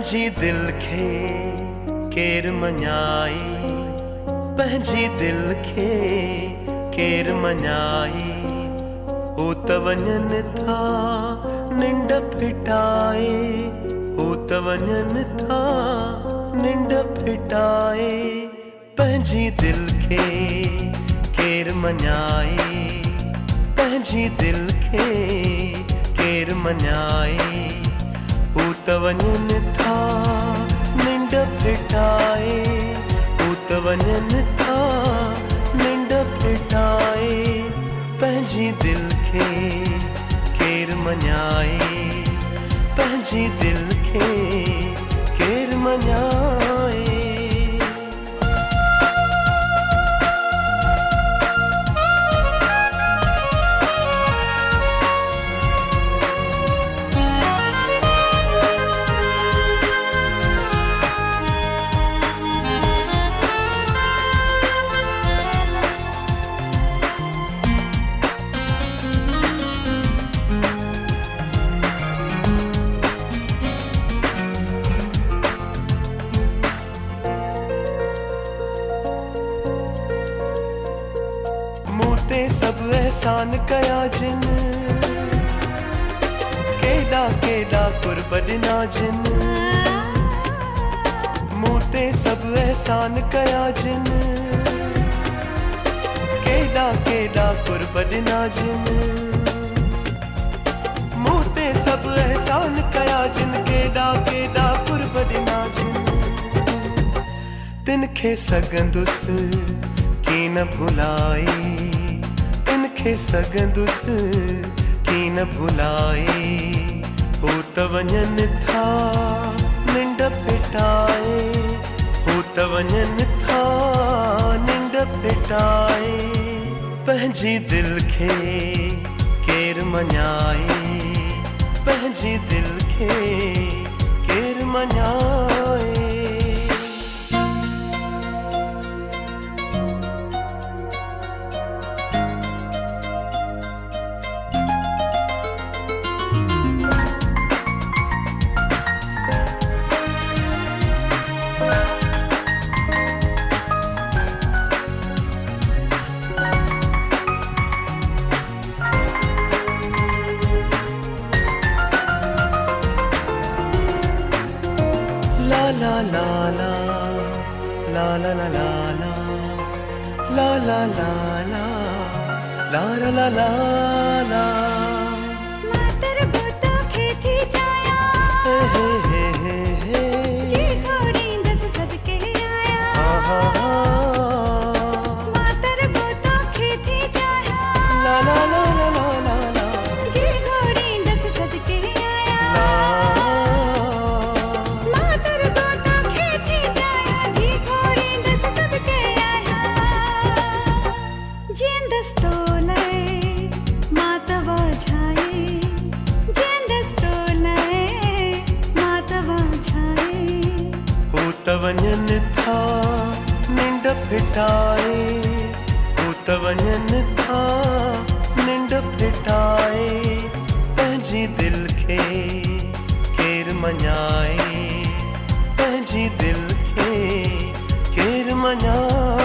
पंहिंजी दिल खे केर मञाई, पंहिंजी दिल खे केर मञाई। हू त वञनि था निंड फिटाए, हू त वञनि था निंड फिटाए। पंहिंजी दिल खे केर मञाई, पंहिंजी दिल खे केर मञाई। हू त वञनि था निंड फिटाए, हू त वञनि था निंड फिटाए। पंहिंजी दिल खे केर मञाई, पंहिंजी दिल खे केर मञाई। मूते सब एहसान कया जिन, केॾा केॾा कुर्ब ॾिना जिन। मूते सब एहसान कया जिन, केॾा केॾा कुर्ब ॾिना जिन। मूते सब एहसान कया जिन, केॾा केॾा कुर्ब ॾिना जिन। तिन खे सघंदुसि की न भुलाई, तिन खे सघंदुसि की न भुलाई। हू त वञनि था निंड फिटाए, हू त वञनि था निंड फिटाए। पंहिंजी दिल खे केर मञाई, पंहिंजी दिल खे केर मञाई। La la la la la la la la la la la la la la la la। मातर बोतो खेती जाया, हे हे हे हे जी खोरी दस सदके आया। मातर बोतो खेती जाया, ला ला ला ला ला ला ला। जी खोरी दस सदके आया। त वञनि था निंड फिटाए, हू त वञनि था निंड फिटाए। पंहिंजी दिल खे केर मञाई, पंहिंजी दिल खे केर मञाई।